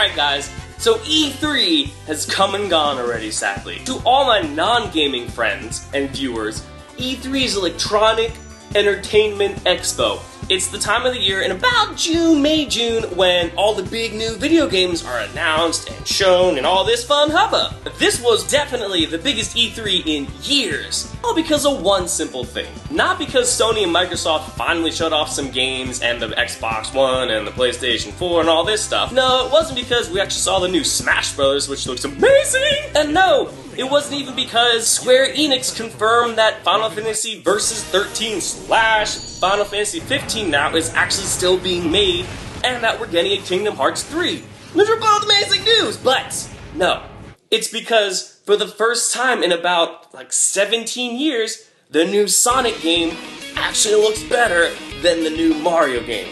Alright guys, so E3 has come and gone already, sadly. To all my non-gaming friends and viewers, E3 is Electronic Entertainment Expo. It's the time of the year in about June, May, June, when all the big new video games are announced and shown and all this fun hubbub. This was definitely the biggest E3 in years, all because of one simple thing. Not because Sony and Microsoft finally showed off some games and the Xbox One and the PlayStation 4 and all this stuff. No, it wasn't because we actually saw the new Smash Bros, which looks amazing! And no, it wasn't even because Square Enix confirmed that Final Fantasy Versus 13 / Final Fantasy 15 now is actually still being made, and that we're getting a Kingdom Hearts 3. Which are both amazing news, but no. It's because for the first time in about 17 years, the new Sonic game actually looks better than the new Mario game.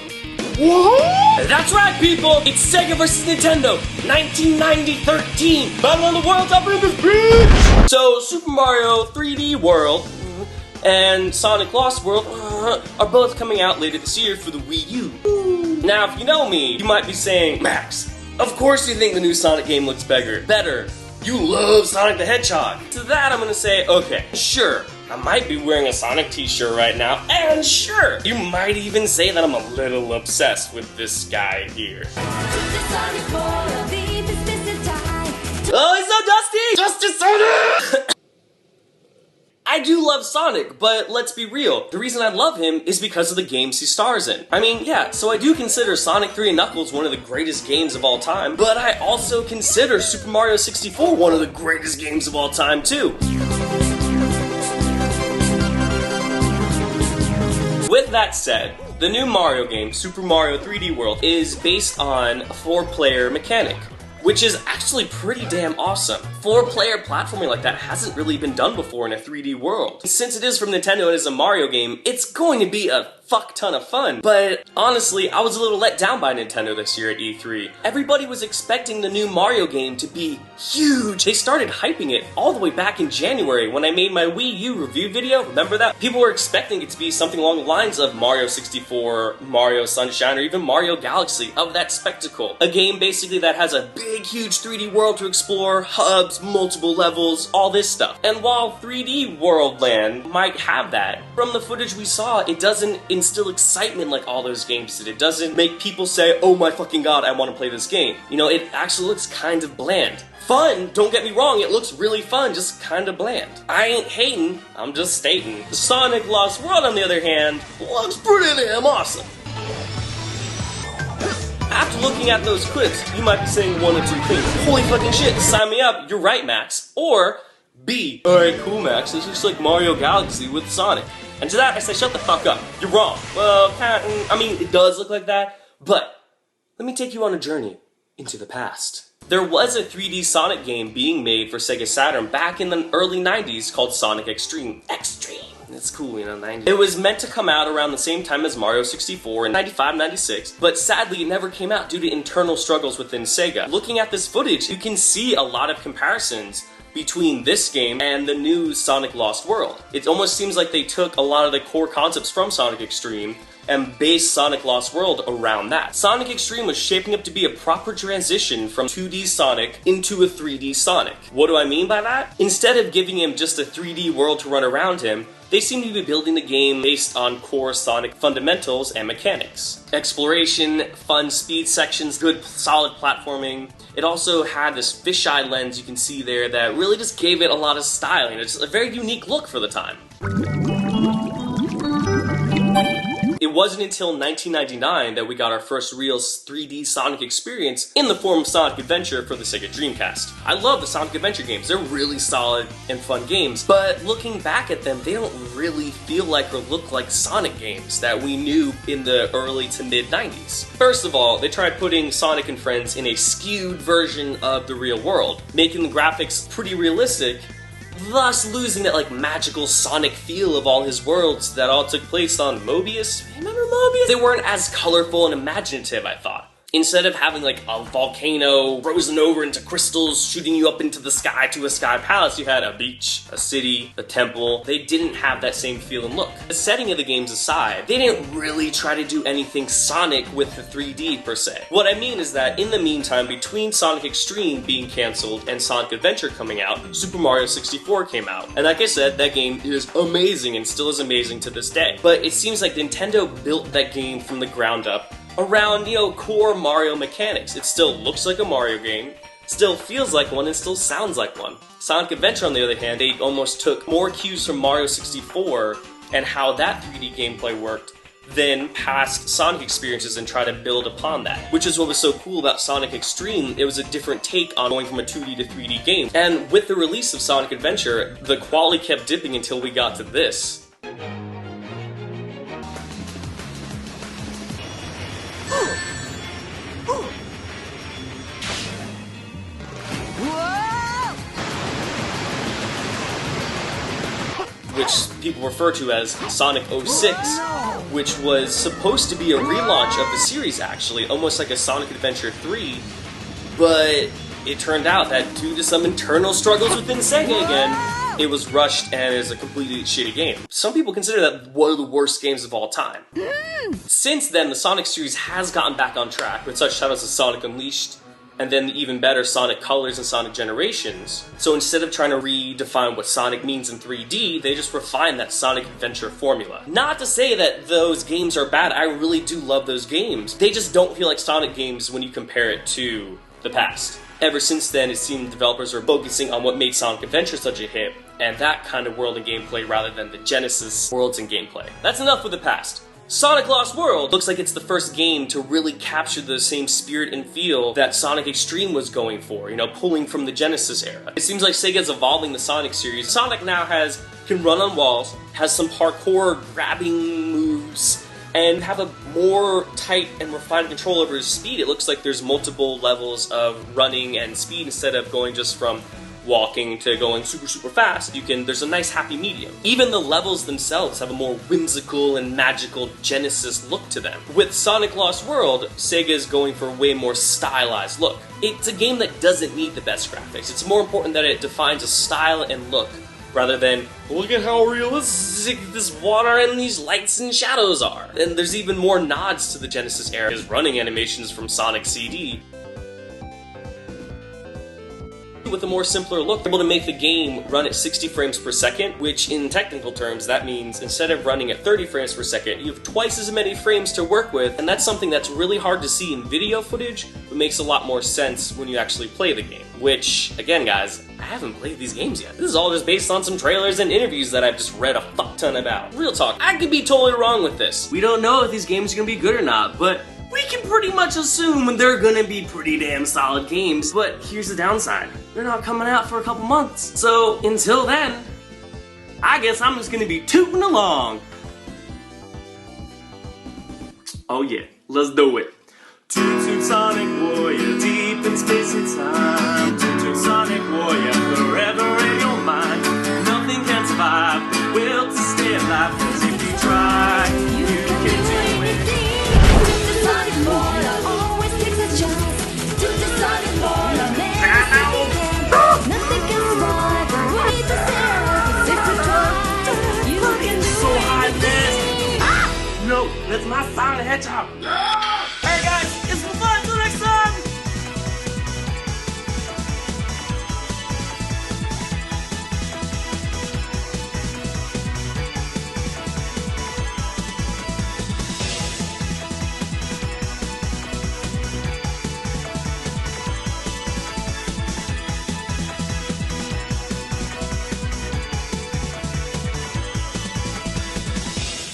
What? That's right, people! It's Sega vs. Nintendo, 1990-13, Battle of the Worlds up in this bitch! So, Super Mario 3D World and Sonic Lost World are both coming out later this year for the Wii U. Now, if you know me, you might be saying, Max, of course you think the new Sonic game looks better. You love Sonic the Hedgehog. To that, I'm gonna say, okay, sure. I might be wearing a Sonic t-shirt right now, and sure, you might even say that I'm a little obsessed with this guy here. Oh, he's so dusty! Dusty Sonic! I do love Sonic, but let's be real. The reason I love him is because of the games he stars in. I mean, yeah, so I do consider Sonic 3 and Knuckles one of the greatest games of all time, but I also consider Super Mario 64 one of the greatest games of all time, too. With that said, the new Mario game, Super Mario 3D World, is based on a 4-player mechanic, which is actually pretty damn awesome. 4-player platforming like that hasn't really been done before in a 3D world. Since it is from Nintendo and is a Mario game, it's going to be a fuck ton of fun. But honestly, I was a little let down by Nintendo this year at E3. Everybody was expecting the new Mario game to be huge. They started hyping it all the way back in January when I made my Wii U review video. Remember that? People were expecting it to be something along the lines of Mario 64, Mario Sunshine, or even Mario Galaxy, of that spectacle. A game basically that has a big, huge 3D world to explore, hubs, multiple levels, all this stuff. And while 3D World Land might have that, from the footage we saw, it doesn't instill excitement like all those games did. It doesn't make people say, oh my fucking god, I want to play this game. You know, it actually looks kind of bland. Fun, don't get me wrong, it looks really fun, just kind of bland. I ain't hating, I'm just stating. Sonic Lost World, on the other hand, looks pretty damn awesome. After looking at those clips, you might be saying one or two things. Holy fucking shit, sign me up, you're right, Max. Or, B, alright, cool, Max, this looks like Mario Galaxy with Sonic. And to that, I say, shut the fuck up. You're wrong. Well, I mean, it does look like that, but let me take you on a journey into the past. There was a 3D Sonic game being made for Sega Saturn back in the early 90s called Sonic X-treme. X-treme. It's cool, you know, 90s. It was meant to come out around the same time as Mario 64 in 95, 96, but sadly it never came out due to internal struggles within Sega. Looking at this footage, you can see a lot of comparisons between this game and the new Sonic Lost World. It almost seems like they took a lot of the core concepts from Sonic X-treme and based Sonic Lost World around that. Sonic X-treme was shaping up to be a proper transition from 2D Sonic into a 3D Sonic. What do I mean by that? Instead of giving him just a 3D world to run around him, they seem to be building the game based on core Sonic fundamentals and mechanics. Exploration, fun speed sections, good solid platforming. It also had this fisheye lens you can see there that really just gave it a lot of style. You know, it's a very unique look for the time. It wasn't until 1999 that we got our first real 3D Sonic experience in the form of Sonic Adventure for the Sega Dreamcast. I love the Sonic Adventure games. They're really solid and fun games, but looking back at them, they don't really feel like or look like Sonic games that we knew in the early to mid 90s. First of all, they tried putting Sonic and Friends in a skewed version of the real world, making the graphics pretty realistic, thus losing that magical Sonic feel of all his worlds that all took place on Mobius. Remember Mobius? They weren't as colorful and imaginative, I thought. Instead of having like a volcano frozen over into crystals shooting you up into the sky to a sky palace, you had a beach, a city, a temple. They didn't have that same feel and look. The setting of the games aside, they didn't really try to do anything Sonic with the 3D per se. What I mean is that in the meantime, between Sonic Extreme being cancelled and Sonic Adventure coming out, Super Mario 64 came out. And like I said, that game is amazing and still is amazing to this day. But it seems like Nintendo built that game from the ground up around, core Mario mechanics. It still looks like a Mario game, still feels like one, and still sounds like one. Sonic Adventure, on the other hand, they almost took more cues from Mario 64 and how that 3D gameplay worked than past Sonic experiences and try to build upon that. Which is what was so cool about Sonic Extreme. It was a different take on going from a 2D to 3D game. And with the release of Sonic Adventure, the quality kept dipping until we got to this. Which people refer to as Sonic 06, which was supposed to be a relaunch of the series actually, almost like a Sonic Adventure 3, but it turned out that due to some internal struggles within Sega again, it was rushed and is a completely shitty game. Some people consider that one of the worst games of all time. Since then, the Sonic series has gotten back on track with such titles as Sonic Unleashed, and then the even better Sonic Colors and Sonic Generations. So instead of trying to redefine what Sonic means in 3D, they just refined that Sonic Adventure formula. Not to say that those games are bad, I really do love those games. They just don't feel like Sonic games when you compare it to the past. Ever since then, it seemed developers are focusing on what made Sonic Adventure such a hit, and that kind of world and gameplay rather than the Genesis worlds and gameplay. That's enough with the past. Sonic Lost World looks like it's the first game to really capture the same spirit and feel that Sonic Extreme was going for, pulling from the Genesis era. It seems like Sega's evolving the Sonic series. Sonic now can run on walls, has some parkour grabbing moves, and have a more tight and refined control over his speed. It looks like there's multiple levels of running and speed instead of going just from walking to going super fast. There's a nice happy medium. Even the levels themselves have a more whimsical and magical Genesis look to them. With Sonic Lost World, Sega is going for a way more stylized look. It's a game that doesn't need the best graphics. It's more important that it defines a style and look, rather than, look at how realistic this water and these lights and shadows are. And there's even more nods to the Genesis era. There's running animations from Sonic CD. With a more simpler look, they're able to make the game run at 60 frames per second, which in technical terms, that means instead of running at 30 frames per second, you have twice as many frames to work with, and that's something that's really hard to see in video footage, but makes a lot more sense when you actually play the game. Which, again guys, I haven't played these games yet. This is all just based on some trailers and interviews that I've just read a fuck ton about. Real talk, I could be totally wrong with this. We don't know if these games are gonna be good or not, but we can pretty much assume they're gonna be pretty damn solid games. But here's the downside. They're not coming out for a couple months. So until then, I guess I'm just gonna be tooting along. Oh yeah, let's do it. Toot toot Sonic Warrior, deep in space and time. Toot toot Sonic Warrior, forever in your mind. Nothing can survive the will to stay alive. 'Cause if you try, you can do it. Always takes a chance to the Sonic Bola. Nothing can survive. We need to stay if we try. You can do So high, anything. No, that's my Sonic the Hedgehog.